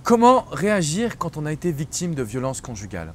Comment réagir quand on a été victime de violences conjugales?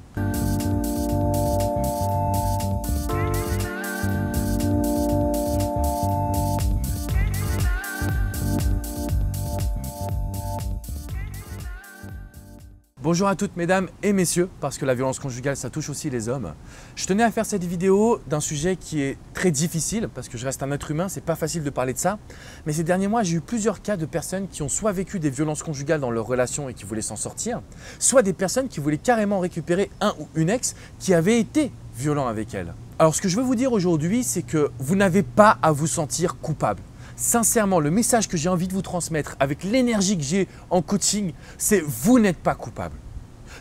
Bonjour à toutes mesdames et messieurs, parce que la violence conjugale ça touche aussi les hommes. Je tenais à faire cette vidéo d'un sujet qui est très difficile, parce que je reste un être humain, c'est pas facile de parler de ça. Mais ces derniers mois, j'ai eu plusieurs cas de personnes qui ont soit vécu des violences conjugales dans leur relation et qui voulaient s'en sortir, soit des personnes qui voulaient carrément récupérer un ou une ex qui avait été violent avec elle. Alors ce que je veux vous dire aujourd'hui, c'est que vous n'avez pas à vous sentir coupable. Sincèrement, le message que j'ai envie de vous transmettre avec l'énergie que j'ai en coaching, c'est vous n'êtes pas coupable.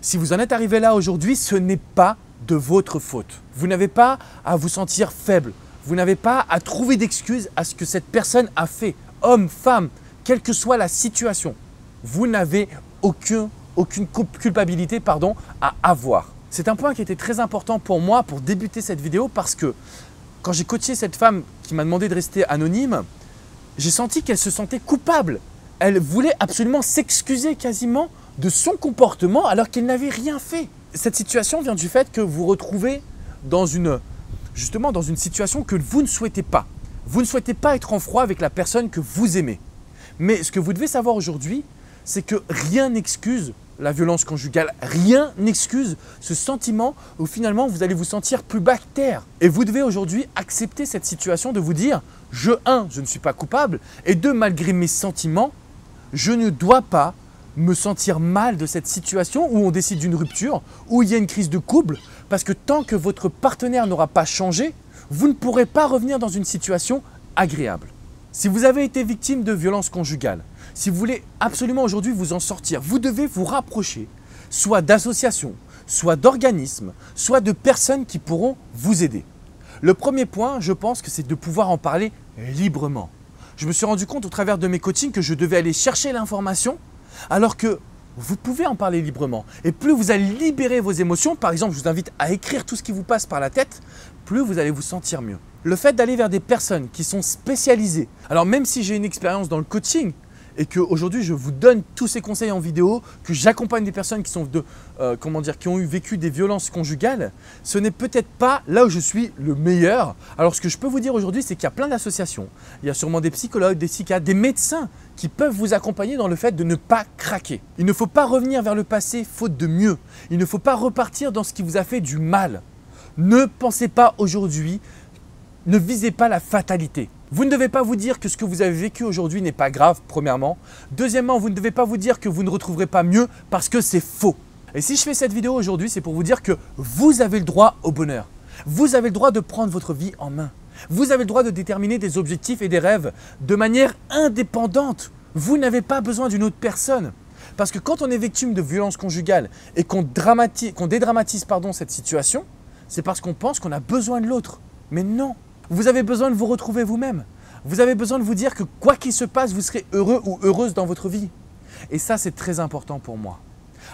Si vous en êtes arrivé là aujourd'hui, ce n'est pas de votre faute. Vous n'avez pas à vous sentir faible. Vous n'avez pas à trouver d'excuses à ce que cette personne a fait. Homme, femme, quelle que soit la situation, vous n'avez aucune culpabilité à avoir. C'est un point qui était très important pour moi pour débuter cette vidéo parce que quand j'ai coaché cette femme qui m'a demandé de rester anonyme, j'ai senti qu'elle se sentait coupable. Elle voulait absolument s'excuser quasiment de son comportement alors qu'elle n'avait rien fait. Cette situation vient du fait que vous vous retrouvez justement dans une situation que vous ne souhaitez pas. Vous ne souhaitez pas être en froid avec la personne que vous aimez. Mais ce que vous devez savoir aujourd'hui, c'est que rien n'excuse la violence conjugale. Rien n'excuse ce sentiment où finalement vous allez vous sentir plus bas que terre. Et vous devez aujourd'hui accepter cette situation de vous dire je ne suis pas coupable et deux, malgré mes sentiments, je ne dois pas me sentir mal de cette situation où on décide d'une rupture, où il y a une crise de couple, parce que tant que votre partenaire n'aura pas changé, vous ne pourrez pas revenir dans une situation agréable. Si vous avez été victime de violences conjugales, si vous voulez absolument aujourd'hui vous en sortir, vous devez vous rapprocher soit d'associations, soit d'organismes, soit de personnes qui pourront vous aider. Le premier point, je pense que c'est de pouvoir en parler librement. Je me suis rendu compte au travers de mes coachings que je devais aller chercher l'information alors que vous pouvez en parler librement. Et plus vous allez libérer vos émotions, par exemple, je vous invite à écrire tout ce qui vous passe par la tête, plus vous allez vous sentir mieux. Le fait d'aller vers des personnes qui sont spécialisées, alors même si j'ai une expérience dans le coaching et qu'aujourd'hui je vous donne tous ces conseils en vidéo, que j'accompagne des personnes qui qui ont vécu des violences conjugales, ce n'est peut-être pas là où je suis le meilleur. Alors ce que je peux vous dire aujourd'hui, c'est qu'il y a plein d'associations, il y a sûrement des psychologues, des psychiatres, des médecins qui peuvent vous accompagner dans le fait de ne pas craquer. Il ne faut pas revenir vers le passé faute de mieux. Il ne faut pas repartir dans ce qui vous a fait du mal. Ne pensez pas aujourd'hui, ne visez pas la fatalité. Vous ne devez pas vous dire que ce que vous avez vécu aujourd'hui n'est pas grave, premièrement. Deuxièmement, vous ne devez pas vous dire que vous ne retrouverez pas mieux parce que c'est faux. Et si je fais cette vidéo aujourd'hui, c'est pour vous dire que vous avez le droit au bonheur. Vous avez le droit de prendre votre vie en main. Vous avez le droit de déterminer des objectifs et des rêves de manière indépendante. Vous n'avez pas besoin d'une autre personne. Parce que quand on est victime de violences conjugales et qu'on dédramatise cette situation, c'est parce qu'on pense qu'on a besoin de l'autre. Mais non, vous avez besoin de vous retrouver vous-même. Vous avez besoin de vous dire que quoi qu'il se passe, vous serez heureux ou heureuse dans votre vie. Et ça, c'est très important pour moi.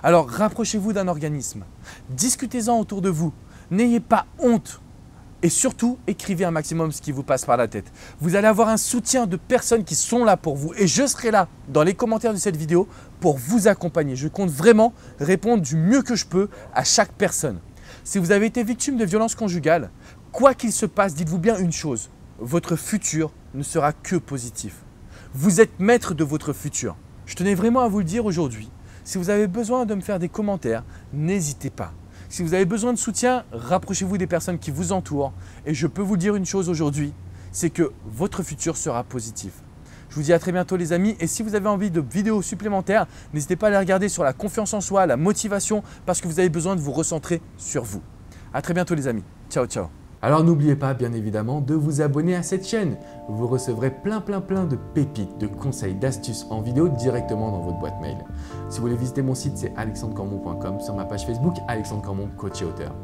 Alors, rapprochez-vous d'un organisme. Discutez-en autour de vous. N'ayez pas honte. Et surtout, écrivez un maximum ce qui vous passe par la tête. Vous allez avoir un soutien de personnes qui sont là pour vous. Et je serai là dans les commentaires de cette vidéo pour vous accompagner. Je compte vraiment répondre du mieux que je peux à chaque personne. Si vous avez été victime de violences conjugales, quoi qu'il se passe, dites-vous bien une chose, votre futur ne sera que positif. Vous êtes maître de votre futur. Je tenais vraiment à vous le dire aujourd'hui. Si vous avez besoin de me faire des commentaires, n'hésitez pas. Si vous avez besoin de soutien, rapprochez-vous des personnes qui vous entourent. Et je peux vous dire une chose aujourd'hui, c'est que votre futur sera positif. Je vous dis à très bientôt les amis. Et si vous avez envie de vidéos supplémentaires, n'hésitez pas à les regarder sur la confiance en soi, la motivation, parce que vous avez besoin de vous recentrer sur vous. À très bientôt les amis. Ciao, ciao. Alors n'oubliez pas bien évidemment de vous abonner à cette chaîne. Vous recevrez plein de pépites, de conseils, d'astuces en vidéo directement dans votre boîte mail. Si vous voulez visiter mon site, c'est alexandrecormon.com, sur ma page Facebook, Alexandre Cormon, coach et auteur.